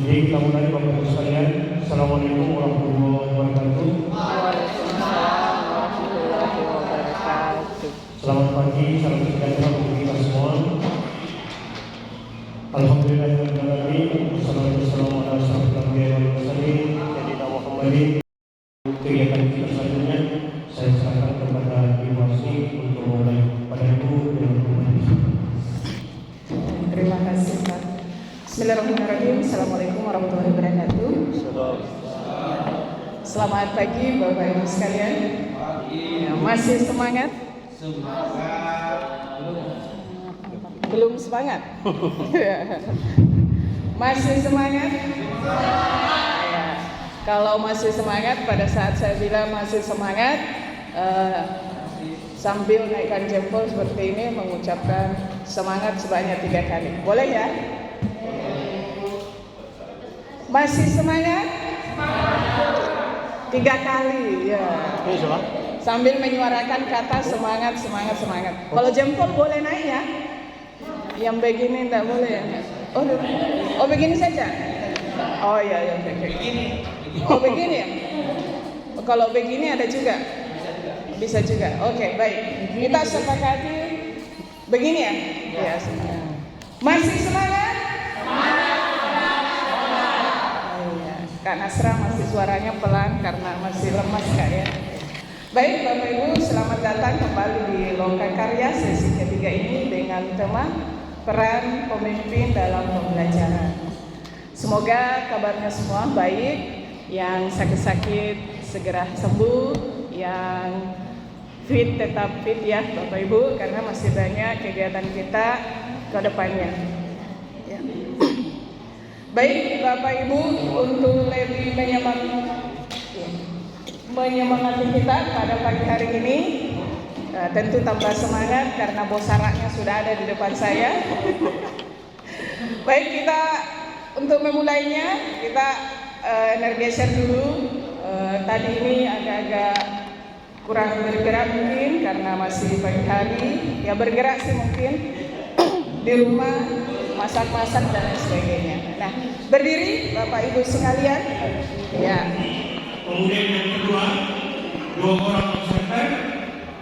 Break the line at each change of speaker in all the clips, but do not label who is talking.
Jadi kita mulai Bapak Ibu sekalian. Assalamualaikum warahmatullahi wabarakatuh.
Waalaikumsalam warahmatullahi wabarakatuh.
Selamat pagi, salam sejahtera untuk kita semua. Alhamdulillahirrahmanirrahim. Wassalamualaikum warahmatullahi wabarakatuh. Kegiatan kita selanjutnya saya serahkan kepada Ibu Asni untuk memulai. Pada Ibu dengan pembimbing.
Terima kasih Pak. Bismillahirrahmanirrahim. Assalamualaikum warahmatullahi wabarakatuh. Selamat pagi Bapak Ibu sekalian. Ya, masih semangat? Belum semangat? Masih semangat? Ya. Kalau masih semangat, pada saat saya bilang masih semangat, sambil naikkan jempol seperti ini mengucapkan semangat sebanyak 3 kali. Boleh ya? Masih semangat? 3 kali ya. Sambil menyuarakan kata semangat, semangat, semangat. Kalau jempol boleh naik ya? Yang begini enggak boleh ya? Oh begini saja? Oh iya, begini. Oh begini ya? Kalau begini ada juga? Bisa juga. Oke, baik. Kita sepakati begini ya? Ya, semangat. Masih semangat? Oh, iya. Kak Nasra masih suaranya pelan karena masih lemas Kak ya. Baik Bapak Ibu, selamat datang kembali di Loka Karya sesi ketiga ini dengan tema peran pemimpin dalam pembelajaran. Semoga kabarnya semua baik, yang sakit-sakit segera sembuh, yang fit tetap fit ya Bapak Ibu, karena masih banyak kegiatan kita ke depannya. Ya. Baik Bapak Ibu, untuk lebih menyemangati kita pada pagi hari ini, tentu tambah semangat karena bos saraknya sudah ada di depan saya. Baik, kita untuk memulainya kita energizer dulu. Tadi ini agak-agak kurang bergerak mungkin karena masih pagi hari. Ya bergerak sih mungkin di rumah, masak-masak dan lain sebagainya. Nah, berdiri Bapak Ibu sekalian. Ya.
Kemudian yang kedua, 2 orang observer.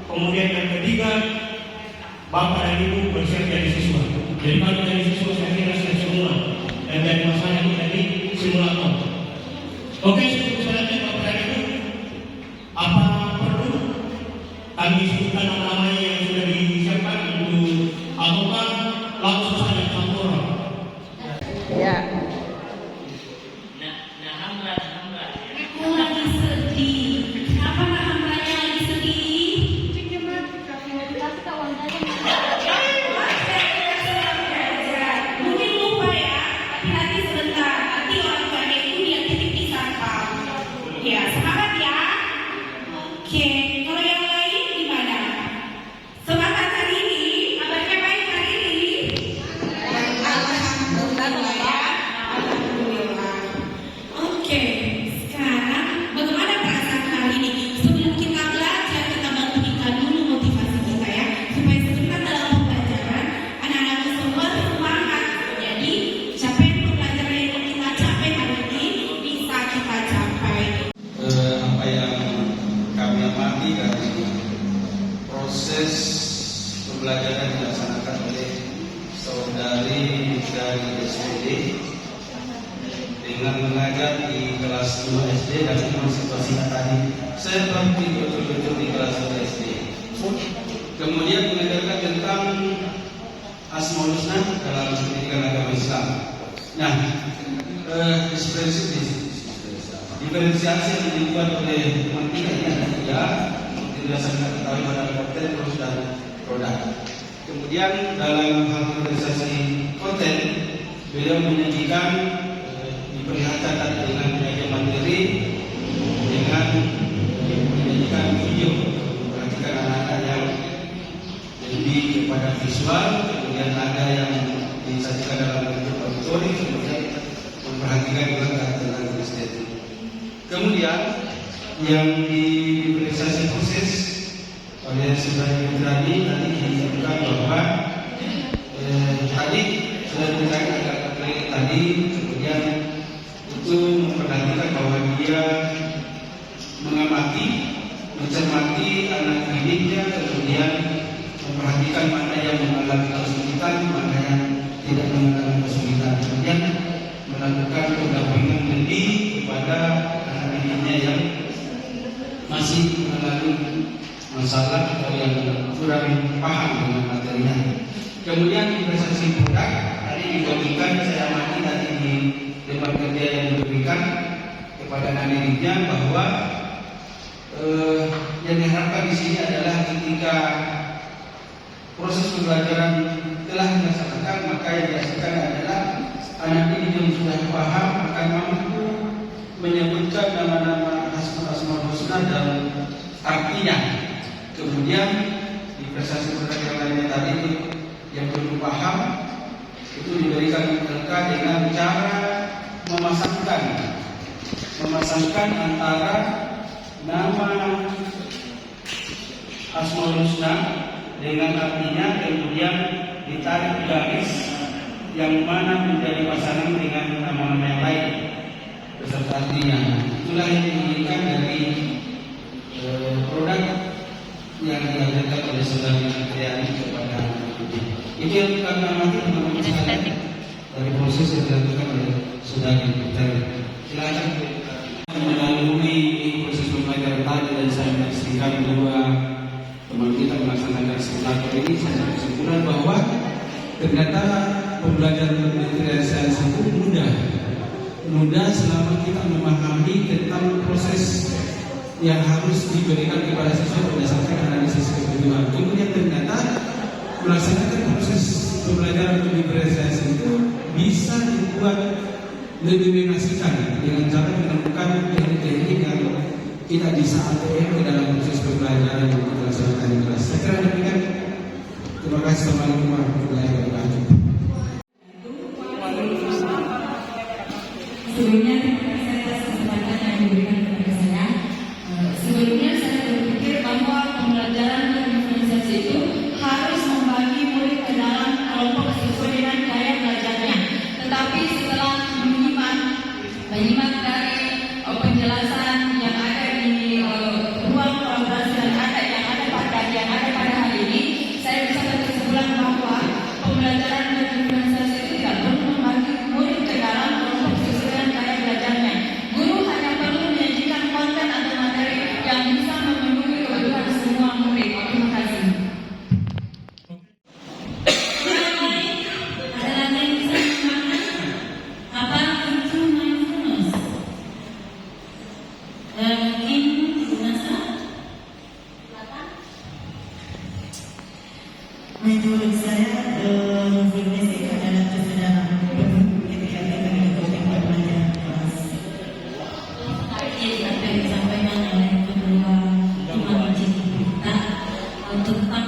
Kemudian yang ketiga, Bapak dan Ibu bersiap jadi siswa. Jadi kalau dari siswa saya kira sudah semua. Dan dari masalah itu tadi simulator. Oke, sebelum selanjutnya Bapak dan Ibu, apa perlu kami sebutkan nama-nama yang sudah disiapkan untuk ataukah langsung saja campur?
Ya.
Proses pembelajaran dilaksanakan oleh saudari dari SPD dengan mengajar di kelas 2 SD dan situasi tadi seperti betul-betul di kelas 2 SD. Kemudian mengajarkan tentang Asmaul Husna dalam pendidikan agama Islam. Nah, diferensiasi yang dibuat oleh teman kita ini ada 3. Biasa kita ketahui pada konten terus dan produk. Kemudian dalam hal organisasi konten, beliau menyajikan diperlihatkan dengan media materi, dengan menyajikan video, memperhatikan anak-anak yang lebih kepada visual, kemudian ada yang disajikan dalam bentuk auditorik, kemudian memperhatikan juga tentang estetik. Kemudian yang diperlihatkan proses oleh saudara Putrani tadi disebutkan bahwa tadi sudah diberikan agak tadi, kemudian itu memperhatikan bahwa dia mengamati, mencermati anak didiknya, kemudian memperhatikan mana yang mengalami kesulitan, mana yang tidak mengalami kesulitan, kemudian melakukan pendampingan lebih kepada anak didiknya yang masih mengalami masalah atau yang kurang paham dengan materinya. Kemudian investasi produk tadi dibagikan, saya amati tadi di tempat kerja yang diberikan kepada anak didiknya bahwa yang diharapkan di sini adalah ketika proses pembelajaran telah dilaksanakan, maka yang dihasilkan adalah anak didik yang sudah paham akan mampu menyebutkan nama-nama asmaul husna dan artinya. Kemudian di prestasi produk yang lainnya tadi yang belum paham itu diberikan mereka dengan cara memasangkan antara nama asmaul husna dengan artinya, kemudian ditarik garis yang mana menjadi pasangan dengan nama-nama yang lain beserta artinya. Itulah yang diinginkan dari produk yang dihadirkan oleh saudara Triani kepada itu yang kami amati teman-teman sekalian dari proses yang dilakukan oleh saudara Triani. Silakan melalui proses pembelajaran tadi dan saya menyaksikan dua teman kita melaksanakan simulator ini, saya kesimpulan bahwa ternyata pembelajaran material sains itu mudah selama kita memahami tentang proses yang harus diberikan kepada siswa berdasarkan analisis kebutuhan. Kemudian ternyata melaksanakan proses pembelajaran material sains itu bisa dibuat lebih mengasihkan dengan cara menemukan teknik-teknik yang tidak bisa ATM ke dalam proses pembelajaran yang kita laksanakan di kelas. Saya kira demikian. Terima kasih. Assalamualaikum warahmatullahi wabarakatuh.
Sebelumnya terima kasih atas kesempatan yang diberikan kepada saya. Sebelumnya saya berpikir bahwa pembelajaran dan diferensiasi itu harus membagi murid ke dalam kelompok sesuai dengan gaya belajarnya. Tetapi setelah menyimak dari penjelasan yang ada di ruang kolaborasi yang ada pada hari ini, saya bisa berkesimpulan bahwa pembelajaran dan diferensiasi itu tidak perlu membagi murid ke dalam kelompok sesuai dengan gaya belajarnya. Guru hanya perlu menyajikan konten atau materi yang bisa memenuhi kebutuhan semua murid. Terima kasih.
Menurut saya, mindfulness itu adalah kesadaran penuh ketika kita mengikuti pembelajaran kelas.
Apa yang disampaikan oleh kedua teman kita tentang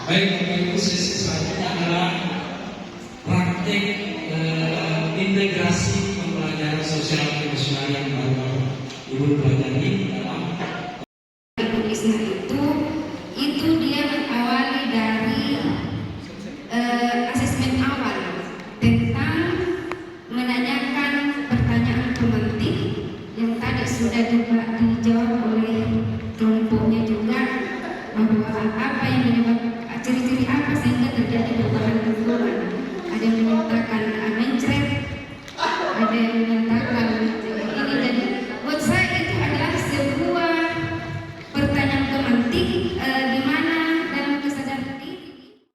Baik, Bapak Ibu, sesi selanjutnya adalah praktik integrasi pembelajaran sosial emosional yang baru Ibu pelajari dalam
Isna itu dia mengawali dari asesmen awal tentang menanyakan pertanyaan pemantik yang tadi sudah apa yang menyebabkan ciri-ciri apa sehingga terjadi perubahan lingkungan. Ada yang menyatakan